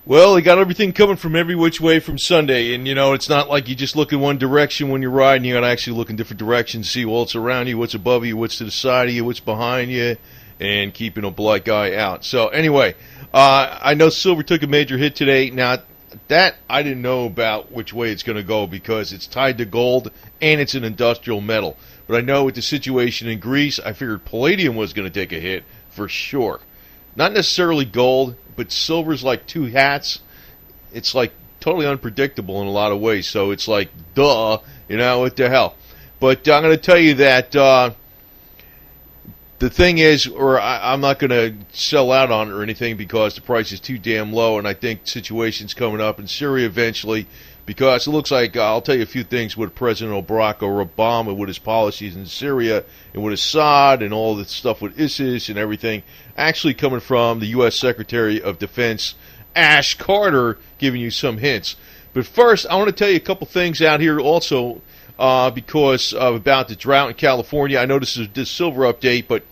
Well, they got everything coming from every which way from Sunday, and it's not like you just look in one direction when you're riding. You got to actually look in different directions, see what's around you, what's above you, what's to the side of you, what's behind you, and keeping a black eye out. So anyway, I know silver took a major hit today. Now that I didn't know about which way it's going to go because it's tied to gold and it's an industrial metal. But I know with the situation in Greece, I figured palladium was going to take a hit for sure. Not necessarily gold, but silver's like two hats. It's like totally unpredictable in a lot of ways. So it's like, duh, what the hell. But I'm going to tell you that the thing is, I'm not going to sell out on it or anything because the price is too damn low, and I think situation's coming up in Syria eventually because it looks like, I'll tell you a few things with President Barack Obama, with his policies in Syria, and with Assad, and all the stuff with ISIS and everything, actually coming from the U.S. Secretary of Defense, Ash Carter, giving you some hints. But first, I want to tell you a couple things out here also because about the drought in California. I know this is this silver update, but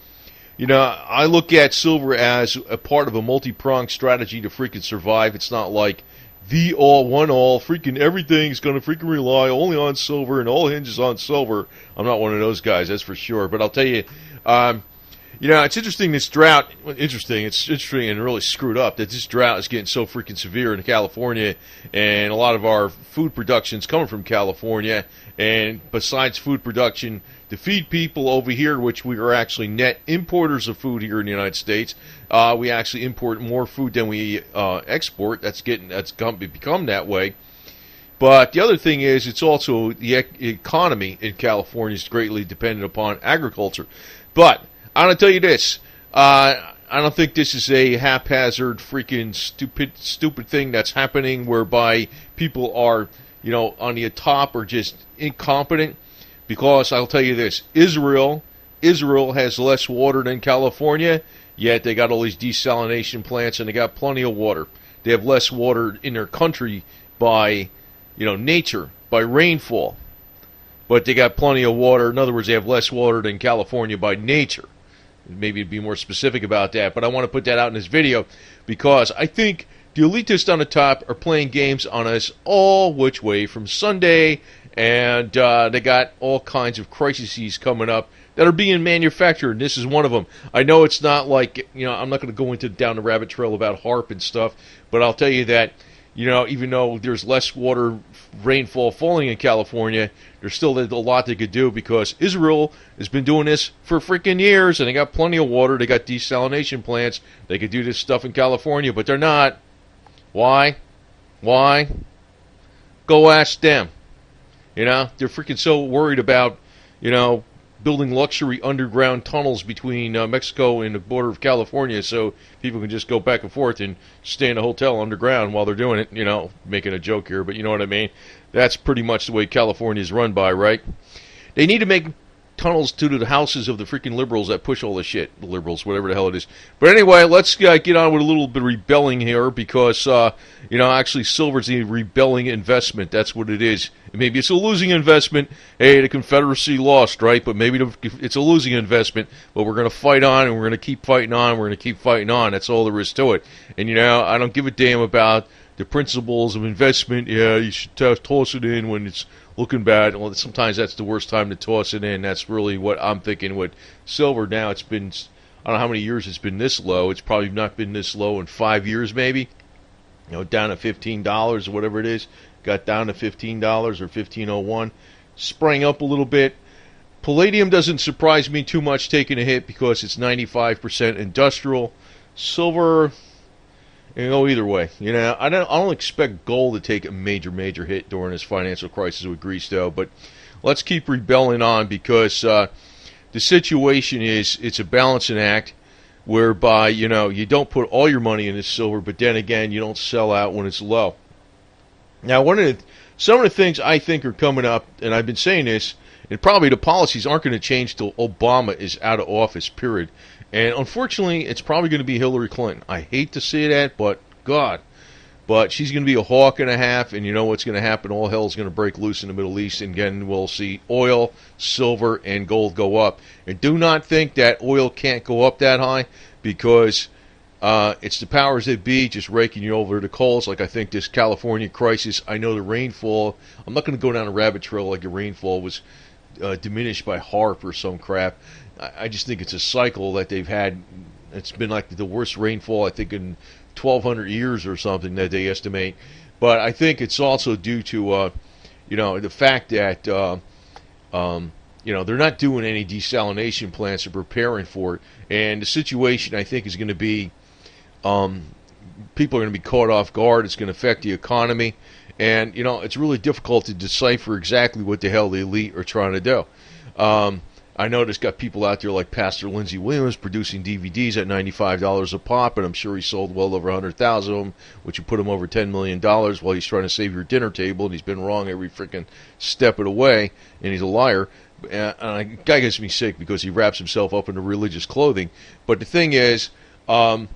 I look at silver as a part of a multi-pronged strategy to freaking survive. It's not like the all, one all, freaking everything's going to freaking rely only on silver and all hinges on silver. I'm not one of those guys, that's for sure. But I'll tell you, it's interesting, this drought. It's interesting and really screwed up that this drought is getting so freaking severe in California, and a lot of our food production is coming from California. And besides food production, to feed people over here, which we are actually net importers of food here in the United States, we actually import more food than we export. That's become that way. But the other thing is, it's also the economy in California is greatly dependent upon agriculture. But I'm going to tell you this. I don't think this is a haphazard, freaking stupid thing that's happening whereby people are, on the top or just incompetent. Because I'll tell you this, Israel has less water than California, yet they got all these desalination plants and they got plenty of water. They have less water in their country by, nature, by rainfall. But they got plenty of water. In other words, they have less water than California by nature. Maybe be more specific about that. But I want to put that out in this video because I think the elitists on the top are playing games on us all which way from Sunday. And they got all kinds of crises coming up that are being manufactured, and this is one of them. I know it's not like, I'm not going to go down the rabbit trail about HARP and stuff, but I'll tell you that, even though there's less rainfall falling in California, there's still a lot they could do because Israel has been doing this for freaking years, and they got plenty of water. They got desalination plants. They could do this stuff in California, but they're not. Why? Go ask them. They're freaking so worried about, building luxury underground tunnels between Mexico and the border of California so people can just go back and forth and stay in a hotel underground while they're doing it, making a joke here, but you know what I mean? That's pretty much the way California is run by, right? They need to make tunnels to the houses of the freaking liberals that push all this shit. The liberals, whatever the hell it is. But anyway, let's get on with a little bit of rebelling here because, actually silver's a rebelling investment. That's what it is. Maybe it's a losing investment. Hey, the Confederacy lost, right? But maybe it's a losing investment. But we're going to fight on, and we're going to keep fighting on, and we're going to keep fighting on. That's all there is to it. And, I don't give a damn about the principles of investment. Yeah, you should toss it in when it's looking bad. Well, sometimes that's the worst time to toss it in. That's really what I'm thinking with silver now. It's been, I don't know how many years it's been this low. It's probably not been this low in 5 years maybe. Down to $15 or whatever it is. Got down to $15 or $15.01. Sprang up a little bit. Palladium doesn't surprise me too much taking a hit because it's 95% industrial. Silver, either way. I don't expect gold to take a major hit during this financial crisis with Greece, though. But let's keep rebelling on because the situation is it's a balancing act whereby you don't put all your money in this silver, but then again you don't sell out when it's low. Now, some of the things I think are coming up, and I've been saying this, and probably the policies aren't going to change till Obama is out of office, period. And unfortunately, it's probably going to be Hillary Clinton. I hate to say that, but God. But she's going to be a hawk and a half, and you know what's going to happen? All hell's going to break loose in the Middle East, and again, we'll see oil, silver, and gold go up. And do not think that oil can't go up that high, because It's the powers that be just raking you over the coals. Like I think this California crisis, I know the rainfall, I'm not going to go down a rabbit trail like the rainfall was diminished by HARP or some crap. I just think it's a cycle that they've had. It's been like the worst rainfall, I think, in 1,200 years or something that they estimate. But I think it's also due to, the fact that, they're not doing any desalination plants or preparing for it. And the situation, I think, is going to be, people are going to be caught off guard. It's going to affect the economy. And, it's really difficult to decipher exactly what the hell the elite are trying to do. I know there's got people out there like Pastor Lindsey Williams producing DVDs at $95 a pop, and I'm sure he sold well over 100,000 of them, which would put him over $10 million while he's trying to save your dinner table, and he's been wrong every freaking step of the way, and he's a liar. And the guy gets me sick because he wraps himself up in religious clothing. But the thing is, when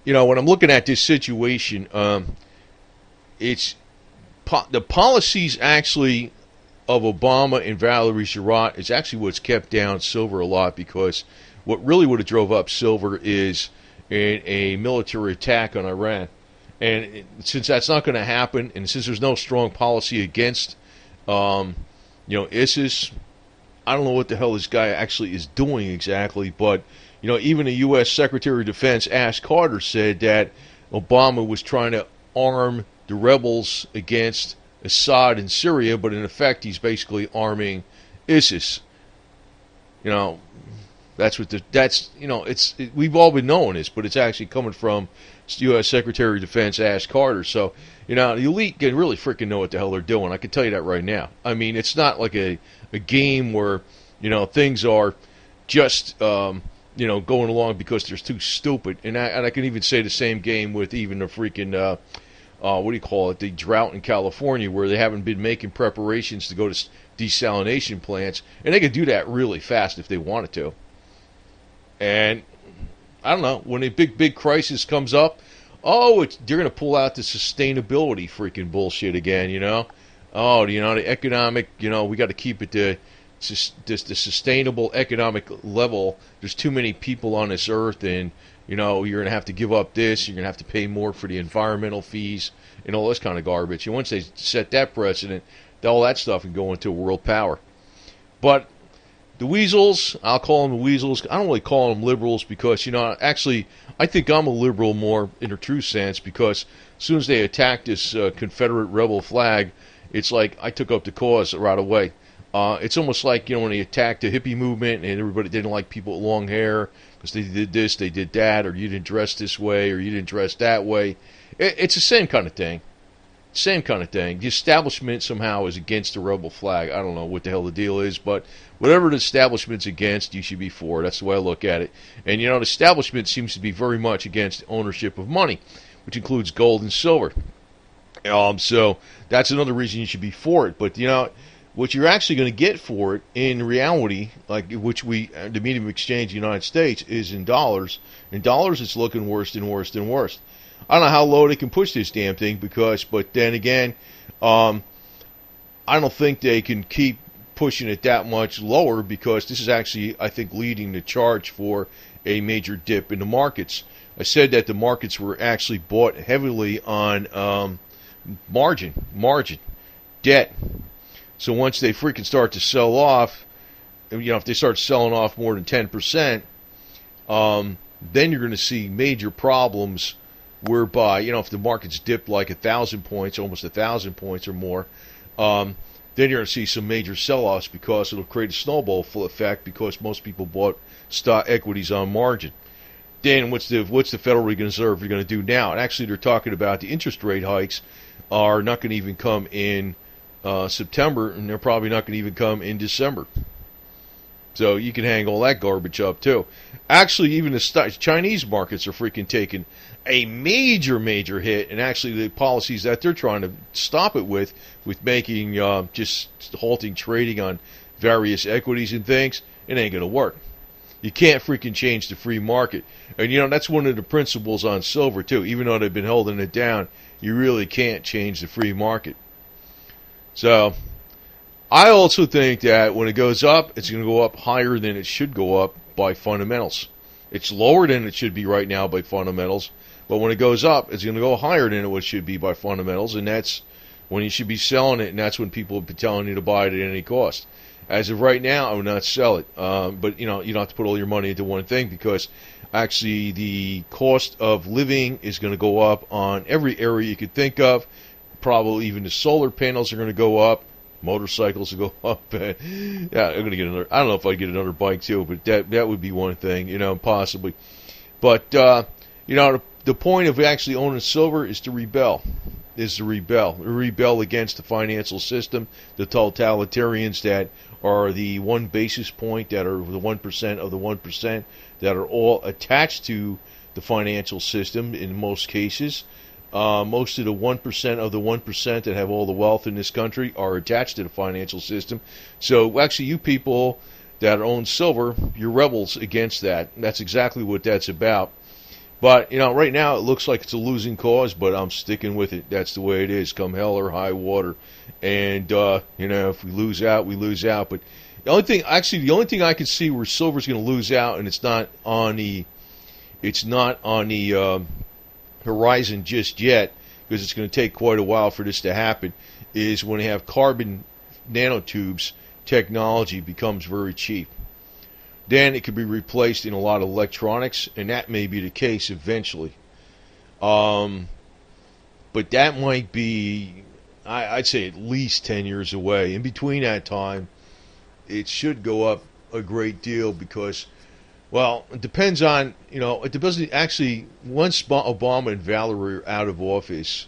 I'm looking at this situation, it's the policies actually of Obama and Valerie Jarrett is actually what's kept down silver a lot, because what really would have drove up silver is a military attack on Iran. And since that's not going to happen, and since there's no strong policy against, ISIS, I don't know what the hell this guy actually is doing exactly, but, even the U.S. Secretary of Defense Ash Carter said that Obama was trying to arm the rebels against Assad in Syria, but in effect he's basically arming ISIS. We've all been knowing this, but it's actually coming from U.S. Secretary of Defense Ash Carter. So, the elite can really freaking know what the hell they're doing. I can tell you that right now. I mean, it's not like a game where, things are just, going along because they're too stupid. And I can even say the same game with even the freaking, the drought in California, where they haven't been making preparations to go to desalination plants. And they could do that really fast if they wanted to. And I don't know, when a big crisis comes up, they're going to pull out the sustainability freaking bullshit again, the economic, we got to keep it to the sustainable economic level. There's too many people on this earth, and, you're going to have to give up this, you're going to have to pay more for the environmental fees, and all this kind of garbage. And once they set that precedent, all that stuff can go into world power. But the weasels, I'll call them the weasels. I don't really call them liberals because, actually, I think I'm a liberal more in a true sense, because as soon as they attacked this Confederate rebel flag, it's like I took up the cause right away. It's almost like, when they attacked the hippie movement and everybody didn't like people with long hair because they did this, they did that, or you didn't dress this way, or you didn't dress that way. It's the same kind of thing. Same kind of thing. The establishment somehow is against the rebel flag. I don't know what the hell the deal is, but whatever the establishment's against, you should be for. That's the way I look at it. And, the establishment seems to be very much against ownership of money, which includes gold and silver. So that's another reason you should be for it. But, what you're actually going to get for it in reality, like which the medium of exchange in the United States, is in dollars. In dollars, it's looking worse and worse and worse. I don't know how low they can push this damn thing, but then again, I don't think they can keep pushing it that much lower, because this is actually, I think, leading the charge for a major dip in the markets. I said that the markets were actually bought heavily on margin, debt. So once they freaking start to sell off, if they start selling off more than 10%, then you're going to see major problems whereby, if the market's dipped like 1,000 points, almost 1,000 points or more, then you're going to see some major sell-offs, because it'll create a snowball effect, because most people bought stock equities on margin. Then what's the Federal Reserve going to do now? And actually, they're talking about the interest rate hikes are not going to even come in September, and they're probably not going to even come in December. So you can hang all that garbage up too. Actually, even the Chinese markets are freaking taking a major hit, and actually the policies that they're trying to stop it with making just halting trading on various equities and things, it ain't going to work. You can't freaking change the free market. And that's one of the principles on silver too. Even though they've been holding it down, you really can't change the free market. So I also think that when it goes up, it's going to go up higher than it should go up by fundamentals. It's lower than it should be right now by fundamentals, but when it goes up, it's going to go higher than it should be by fundamentals, and that's when you should be selling it, and that's when people will be telling you to buy it at any cost. As of right now, I would not sell it, but you don't have to put all your money into one thing, because actually the cost of living is going to go up on every area you could think of. Probably even the solar panels are going to go up. Motorcycles will go up. Yeah, I'm going to get another. I don't know if I'd get another bike too, but that would be one thing, possibly. But the point of actually owning silver is to rebel. Rebel against the financial system, the totalitarians that are the one basis point, that are the 1% of the 1%, that are all attached to the financial system in most cases. Most of the 1% of the 1% that have all the wealth in this country are attached to the financial system. So actually, you people that own silver, you're rebels against that. That's exactly what that's about. But, right now it looks like it's a losing cause, but I'm sticking with it. That's the way it is, come hell or high water. And, if we lose out, we lose out. But the only thing I can see where silver's going to lose out, and it's not on the horizon just yet, because it's going to take quite a while for this to happen, is when they have carbon nanotubes technology becomes very cheap. Then it could be replaced in a lot of electronics, and that may be the case eventually. But that might be, I'd say, at least 10 years away. In between that time, it should go up a great deal because, well, it depends on, it depends actually, once Obama and Valerie are out of office,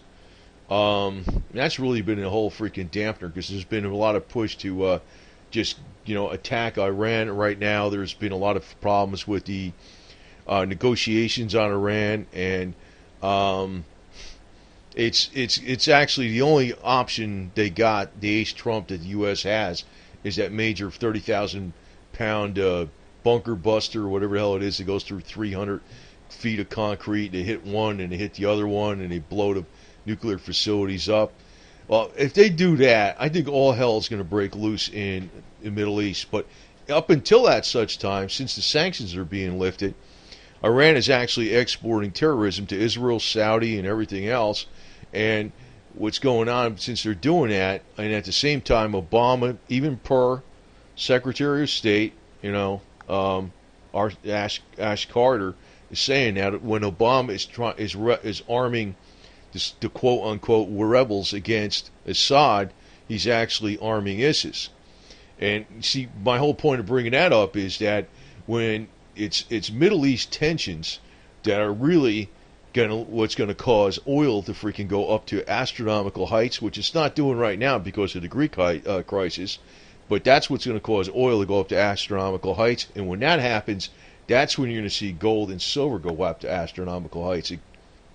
that's really been a whole freaking dampener, because there's been a lot of push to just, attack Iran. Right now, there's been a lot of problems with the negotiations on Iran, and it's actually the only option they got, the ace trump that the U.S. has, is that major 30,000 pound bunker buster, or whatever the hell it is, that goes through 300 feet of concrete. They hit one and they hit the other one, and they blow the nuclear facilities up. Well, if they do that, I think all hell is going to break loose in the Middle East. But up until that such time, since the sanctions are being lifted, Iran is actually exporting terrorism to Israel, Saudi, and everything else. And what's going on, since they're doing that, and at the same time, Obama, even per Secretary of State, Ash Carter, is saying that when Obama is arming the quote-unquote rebels against Assad, he's actually arming ISIS. And see, my whole point of bringing that up is that when it's Middle East tensions that are really what's going to cause oil to freaking go up to astronomical heights, which it's not doing right now because of the Greek crisis, but that's what's going to cause oil to go up to astronomical heights. And when that happens, that's when you're going to see gold and silver go up to astronomical heights.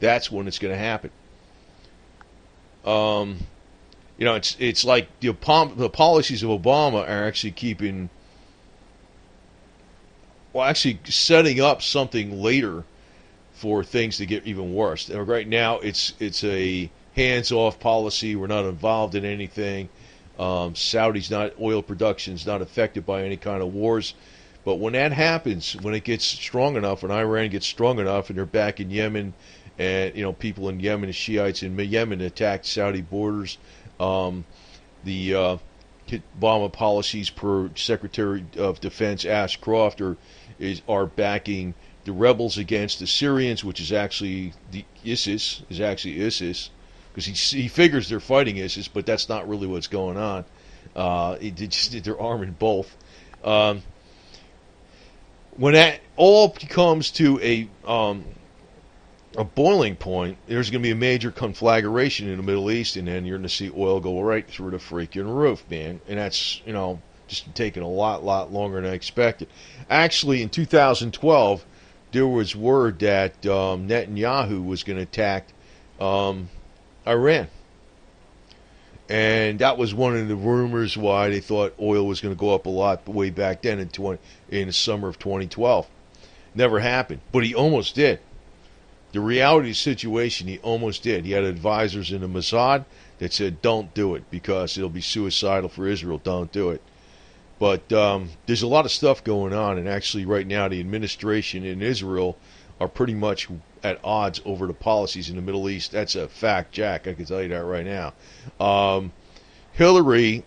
That's when it's going to happen. It's like the policies of Obama are actually actually setting up something later for things to get even worse. Right now, it's a hands-off policy. We're not involved in anything. Oil production's not affected by any kind of wars. But when that happens, when it gets strong enough, when Iran gets strong enough, and they're back in Yemen, and people in Yemen, the Shiites in Yemen attacked Saudi borders. The Obama policies, per Secretary of Defense Ashcroft, are backing the rebels against the Syrians, which is actually ISIS, because he figures they're fighting ISIS, but that's not really what's going on. They're arming both. When that all comes to a boiling point, there's going to be a major conflagration in the Middle East, and then you're going to see oil go right through the freaking roof, man. And that's, just taking a lot longer than I expected. Actually, in 2012, there was word that Netanyahu was going to attack Iran. And that was one of the rumors why they thought oil was going to go up a lot way back then in the summer of 2012. Never happened, but he almost did. The reality situation, he almost did. He had advisors in the Mossad that said, don't do it because it'll be suicidal for Israel. Don't do it. But there's a lot of stuff going on, and actually right now the administration in Israel are pretty much at odds over the policies in the Middle East. That's a fact, Jack. I can tell you that right now. Hillary,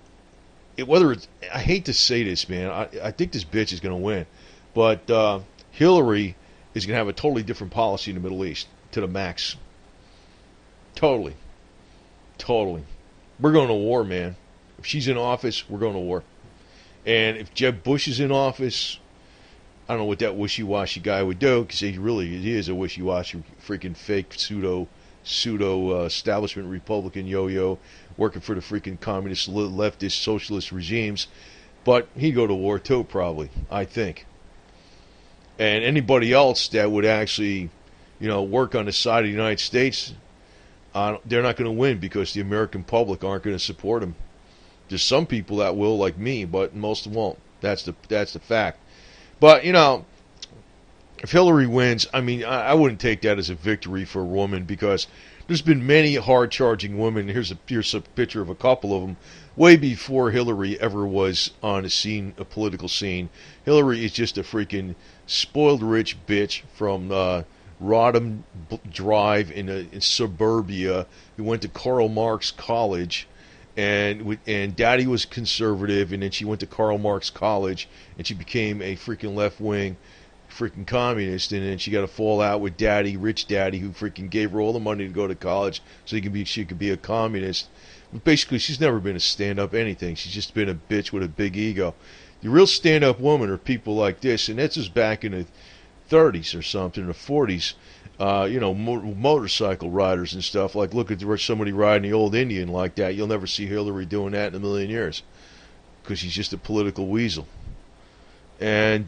I hate to say this, man. I think this bitch is going to win. But Hillary is going to have a totally different policy in the Middle East to the max. Totally. We're going to war, man. If she's in office, we're going to war. And if Jeb Bush is in office, I don't know what that wishy-washy guy would do, because he is a wishy-washy, freaking fake pseudo establishment Republican yo-yo working for the freaking communist, leftist, socialist regimes. But he'd go to war too, probably, I think. And anybody else that would actually, work on the side of the United States, they're not going to win because the American public aren't going to support them. There's some people that will, like me, but most won't. That's the fact. But, if Hillary wins, I mean, I wouldn't take that as a victory for a woman, because there's been many hard-charging women. Here's a picture of a couple of them. Way before Hillary ever was on a political scene. Hillary is just a freaking spoiled rich bitch from Rodham Drive in suburbia who went to Karl Marx College. And Daddy was conservative, and then she went to Karl Marx College, and she became a freaking left-wing freaking communist, and then she got a fallout with Daddy, rich Daddy, who freaking gave her all the money to go to college so she could be a communist. But basically, she's never been a stand-up anything. She's just been a bitch with a big ego. The real stand-up woman are people like this, and this is back in the 30s or something, the 40s. Motorcycle riders and stuff. Like, look at somebody riding the old Indian like that. You'll never see Hillary doing that in a million years, because she's just a political weasel. And,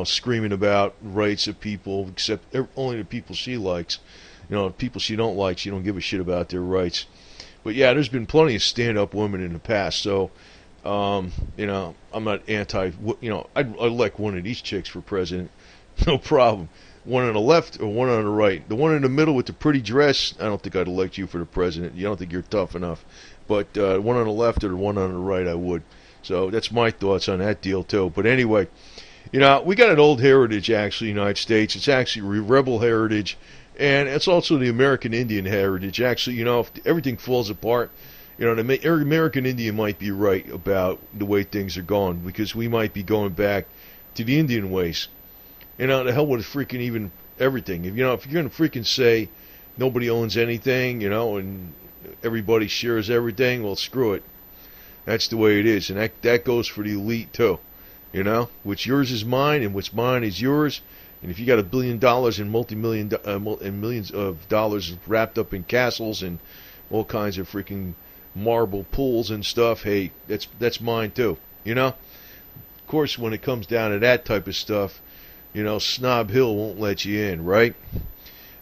screaming about rights of people, except only the people she likes. People she don't like, she don't give a shit about their rights. But, yeah, there's been plenty of stand-up women in the past. So, I'm not anti, I'd elect one of these chicks for president. No problem. One on the left or one on the right. The one in the middle with the pretty dress, I don't think I'd elect you for the president. You don't think you're tough enough. But one on the left or the one on the right, I would. So that's my thoughts on that deal, too. But anyway, we got an old heritage, actually, in the United States. It's actually rebel heritage, and it's also the American Indian heritage. Actually, if everything falls apart, the American Indian might be right about the way things are going, because we might be going back to the Indian ways. The hell with freaking even everything. If you're going to freaking say nobody owns anything, and everybody shares everything, well, screw it. That's the way it is. And that goes for the elite, too. What's yours is mine, and what's mine is yours. And if you got $1 billion and and millions of dollars wrapped up in castles and all kinds of freaking marble pools and stuff, hey, that's mine, too. Of course, when it comes down to that type of stuff, Snob Hill won't let you in, right?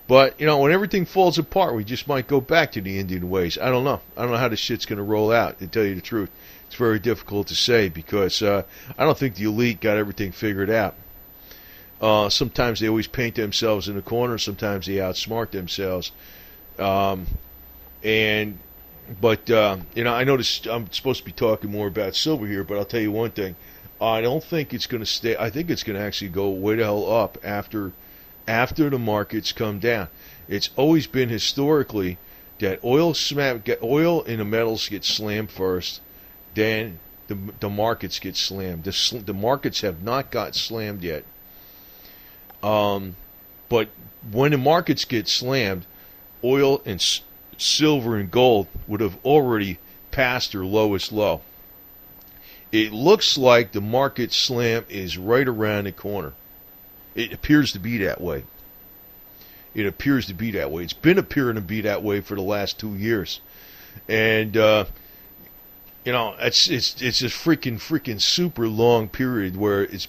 But, when everything falls apart, we just might go back to the Indian ways. I don't know. I don't know how this shit's going to roll out, to tell you the truth. It's very difficult to say, because I don't think the elite got everything figured out. Sometimes they always paint themselves in a corner. Sometimes they outsmart themselves. I noticed I'm supposed to be talking more about silver here, but I'll tell you one thing. I don't think it's going to stay. I think it's going to actually go way the hell up after the markets come down. It's always been historically that oil and the metals get slammed first, then the markets get slammed. The markets have not got slammed yet. But when the markets get slammed, oil and silver and gold would have already passed their lowest low. It looks like the market slam is right around the corner. It appears to be that way. It's been appearing to be that way for the last 2 years. And, it's a freaking super long period where it's,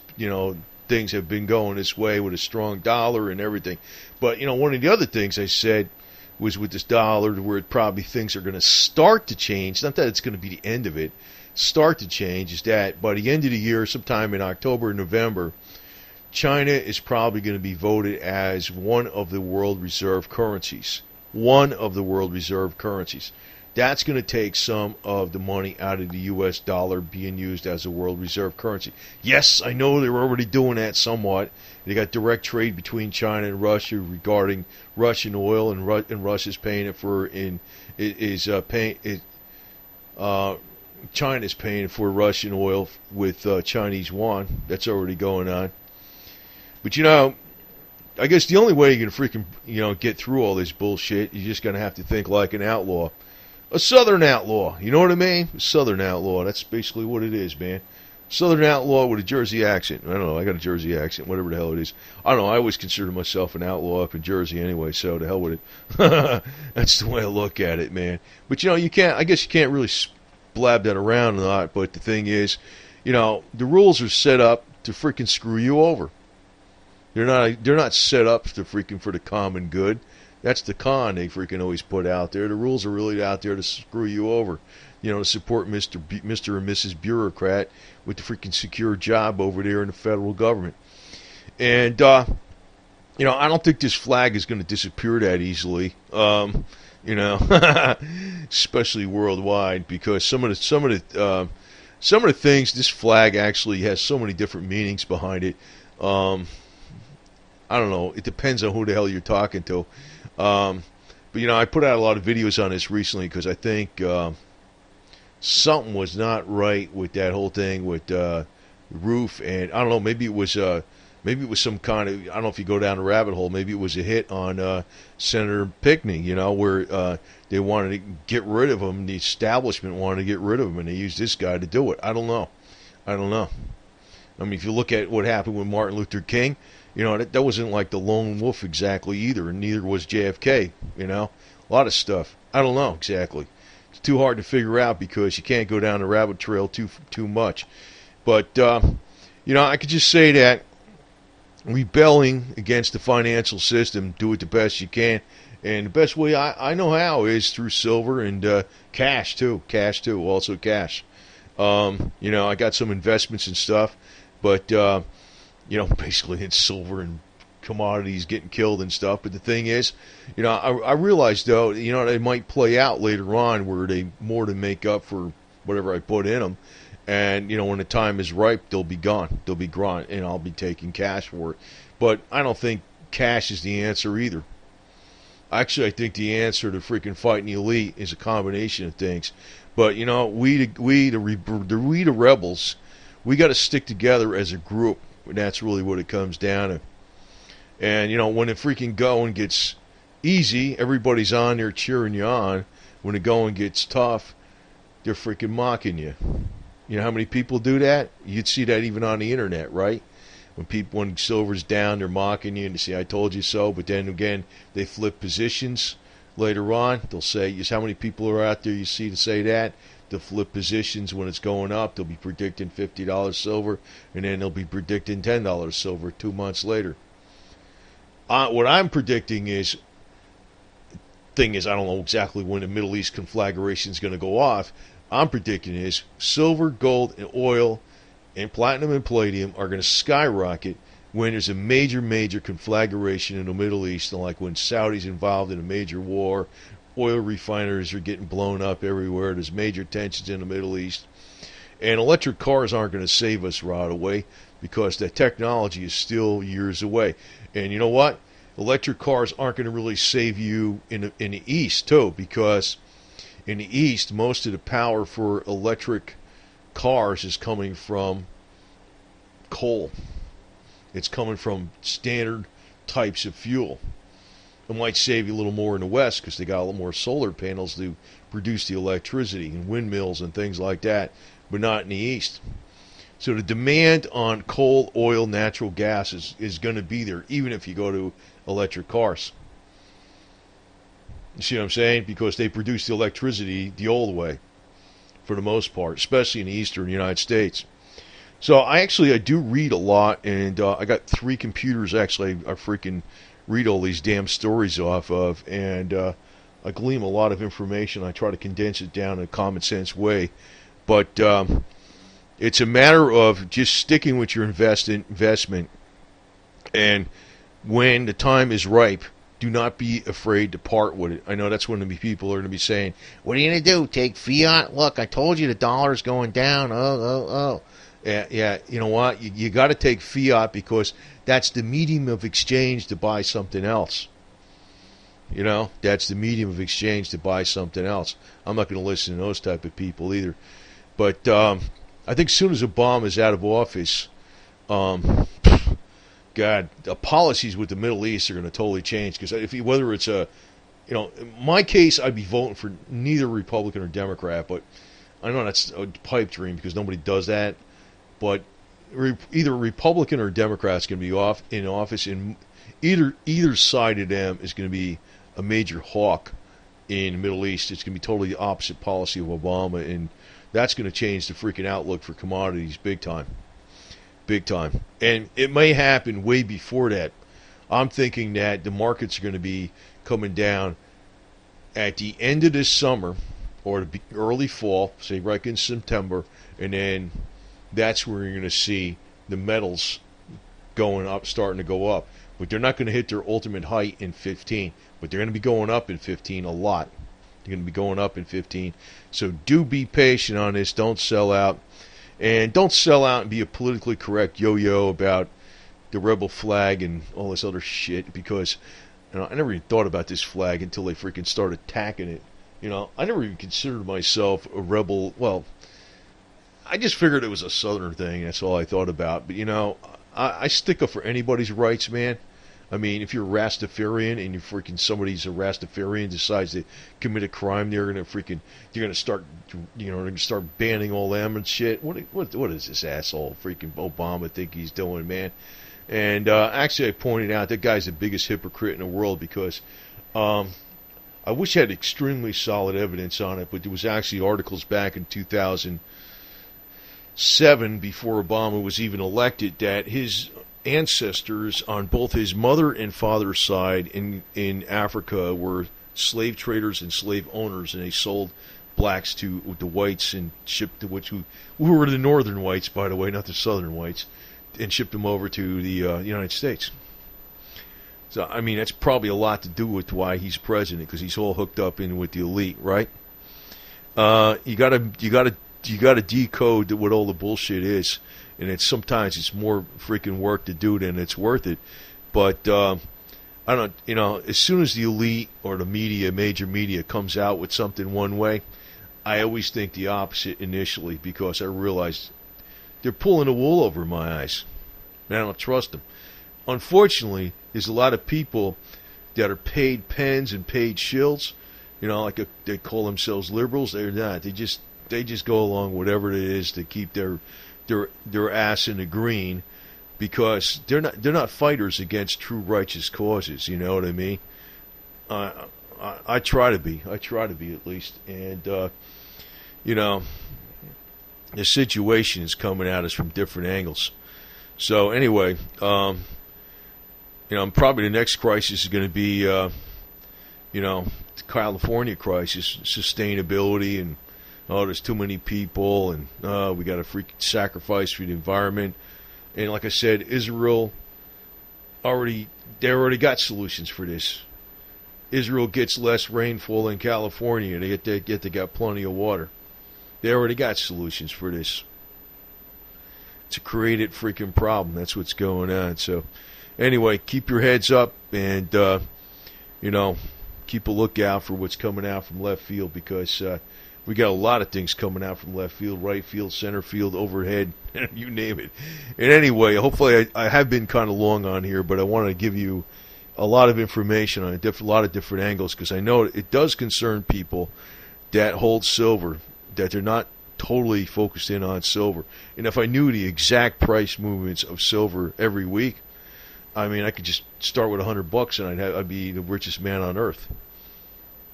things have been going this way with a strong dollar and everything. But, one of the other things I said was with this dollar, where probably things are going to start to change. Not that it's going to be the end of it. Start to change is that by the end of the year, sometime in October or November, China is probably going to be voted as one of the world reserve currencies. That's going to take some of the money out of the U.S. dollar being used as a world reserve currency. Yes, I know they're already doing that somewhat. They got direct trade between China and Russia regarding Russian oil, and Russia's paying it for China's paying for Russian oil with Chinese yuan. That's already going on. But I guess the only way you're gonna freaking get through all this bullshit, you're just gonna have to think like an outlaw. A Southern outlaw, you know what I mean? A Southern outlaw, that's basically what it is, man. Southern outlaw with a Jersey accent. I don't know, I got a Jersey accent, whatever the hell it is. I don't know, I always consider myself an outlaw up in Jersey anyway, so to hell with it. That's the way I look at it, man. But I guess you can't really blab that around a lot, but the thing is, the rules are set up to freaking screw you over. They're not set up to freaking for the common good. That's the con they freaking always put out there. The rules are really out there to screw you over. To support Mr. and Mrs. Bureaucrat with the freaking secure job over there in the federal government. And, I don't think this flag is going to disappear that easily. Especially worldwide, because some of the things, this flag actually has so many different meanings behind it. I don't know. It depends on who the hell you're talking to. But I put out a lot of videos on this recently because I think something was not right with that whole thing with the roof, and I don't know. Maybe it was some kind of, I don't know if you go down a rabbit hole. Maybe it was a hit on Senator Pinckney. Where they wanted to get rid of him. The establishment wanted to get rid of him, and they used this guy to do it. I don't know. I mean, if you look at what happened with Martin Luther King. That wasn't like the lone wolf exactly either, and neither was JFK, a lot of stuff. I don't know exactly. It's too hard to figure out because you can't go down the rabbit trail too much. But, I could just say that rebelling against the financial system, do it the best you can. And the best way I know how is through silver and cash, too. Also cash. I got some investments and stuff, but... basically it's silver and commodities getting killed and stuff. But the thing is, I realize, though, they might play out later on where they more than make up for whatever I put in them. And, when the time is ripe, they'll be gone. They'll be gone, and I'll be taking cash for it. But I don't think cash is the answer either. Actually, I think the answer to freaking fighting the elite is a combination of things. But, we the rebels, we got to stick together as a group. That's really what it comes down to. And, when the freaking going gets easy, everybody's on there cheering you on. When the going gets tough, they're freaking mocking you. You know how many people do that? You'd see that even on the internet, right? When silver's down, they're mocking you and they say, I told you so. But then again, they flip positions later on. They'll say, how many people are out there you see to say that? They'll flip positions when it's going up. They'll be predicting $50 silver, and then they'll be predicting $10 silver 2 months later. What I'm predicting is, I don't know exactly when the Middle East conflagration is going to go off. I'm predicting is silver, gold, and oil, and platinum and palladium are going to skyrocket when there's a major conflagration in the Middle East, like when Saudi's involved in a major war. Oil refineries are getting blown up everywhere. There's major tensions in the Middle East. And electric cars aren't going to save us right away because that technology is still years away. And you know what? Electric cars aren't going to really save you in the East, too, because in the East, most of the power for electric cars is coming from coal. It's coming from standard types of fuel. It might save you a little more in the West because they got a little more solar panels to produce the electricity and windmills and things like that, but not in the East. So the demand on coal, oil, natural gas is going to be there, even if you go to electric cars. You see what I'm saying? Because they produce the electricity the old way, for the most part, especially in the eastern United States. So I do read a lot, and I got 3 computers actually I freaking read all these damn stories off of, and I glean a lot of information. I try to condense it down in a common sense way, but it's a matter of just sticking with your investment, and when the time is ripe, do not be afraid to part with it. I know that's when people are going to be saying, what are you going to do, take fiat? Look, I told you the dollar's going down. Oh. Yeah, you know what? You got to take fiat because that's the medium of exchange to buy something else. You know, that's the medium of exchange to buy something else. I'm not going to listen to those type of people either. But I think as soon as Obama is out of office, God, the policies with the Middle East are going to totally change. Because whether it's in my case, I'd be voting for neither Republican or Democrat. But I know that's a pipe dream because nobody does that. But either Republican or Democrat's going to be in office, and either side of them is going to be a major hawk in the Middle East. It's going to be totally the opposite policy of Obama, and that's going to change the freaking outlook for commodities big time. Big time. And it may happen way before that. I'm thinking that the markets are going to be coming down at the end of this summer or the early fall, say right in September, and then that's where you're going to see the metals going up, starting to go up. But they're not going to hit their ultimate height in 15, but they're going to be going up in 15 a lot. They're going to be going up in 15. So do be patient on this. Don't sell out. And don't sell out and be a politically correct yo-yo about the rebel flag and all this other shit, because I never even thought about this flag until they freaking started attacking it. I never even considered myself a rebel. Well, I just figured it was a Southern thing. That's all I thought about. But, I stick up for anybody's rights, man. I mean, if you're a Rastafarian and somebody's a Rastafarian decides to commit a crime, you're gonna start banning all them and shit. What is this asshole freaking Obama think he's doing, man? And actually, I pointed out that guy's the biggest hypocrite in the world because I wish I had extremely solid evidence on it, but there was actually articles back in 2007 before Obama was even elected that his ancestors on both his mother and father's side in Africa were slave traders and slave owners, and they sold blacks to the whites and shipped who were the northern whites, by the way, not the southern whites, and shipped them over to the United States. So I mean, that's probably a lot to do with why he's president, because he's all hooked up in with the elite, right? You gotta decode what all the bullshit is. And sometimes it's more freaking work to do than it's worth it. But I don't, as soon as the elite or the major media comes out with something one way, I always think the opposite initially, because I realize they're pulling the wool over my eyes. And I don't trust them. Unfortunately, there's a lot of people that are paid pens and paid shills. Like they call themselves liberals. They're not. They just go along whatever it is to keep their ass in the green, because they're not fighters against true righteous causes. You know what I mean? I try to be. I try to be, at least. And the situation is coming at us from different angles. So anyway, probably the next crisis is going to be the California crisis, sustainability, and there's too many people, and we got to freaking sacrifice for the environment. And like I said, Israel already got solutions for this. Israel gets less rainfall than California. They got plenty of water. They already got solutions for this. It's a created freaking problem. That's what's going on. So anyway, keep your heads up, and keep a lookout for what's coming out from left field, because we got a lot of things coming out from left field, right field, center field, overhead, you name it. And anyway, hopefully I have been kind of long on here, but I wanted to give you a lot of information on a lot of different angles, because I know it does concern people that hold silver, that they're not totally focused in on silver. And if I knew the exact price movements of silver every week, I mean, I could just start with $100 and I'd be the richest man on earth,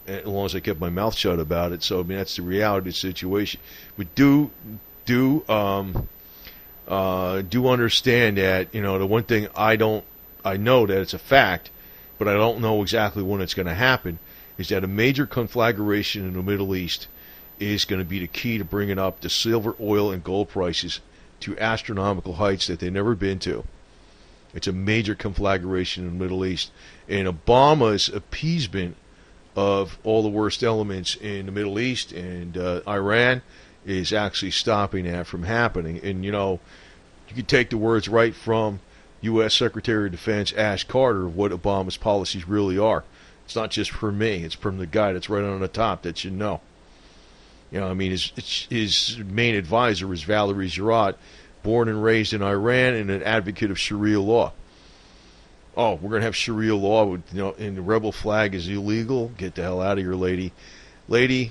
as long as I kept my mouth shut about it. So I mean, that's the reality of the situation. But do understand that the one thing I know that it's a fact, but I don't know exactly when it's going to happen, is that a major conflagration in the Middle East is going to be the key to bringing up the silver, oil, and gold prices to astronomical heights that they've never been to. It's a major conflagration in the Middle East. And Obama's appeasement of all the worst elements in the Middle East and Iran is actually stopping that from happening. And, you know, you can take the words right from U.S. Secretary of Defense Ash Carter of what Obama's policies really are. It's not just from me. It's from the guy that's right on the top that you know. You know, I mean, his main advisor is Valerie Jarrett, born and raised in Iran and an advocate of Sharia law. Oh, we're going to have Sharia law, with, you know, and the rebel flag is illegal. Get the hell out of here, lady. Lady,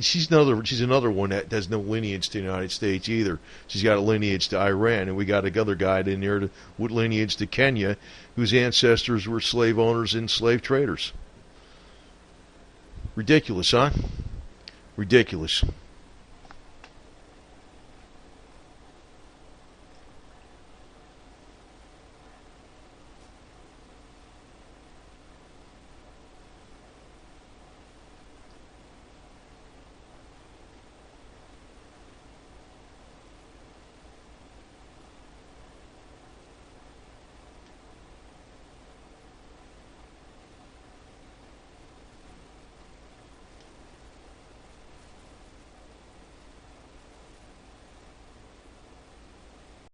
she's another one that has no lineage to the United States either. She's got a lineage to Iran, and we got another guy in there with lineage to Kenya, whose ancestors were slave owners and slave traders. Ridiculous, huh? Ridiculous.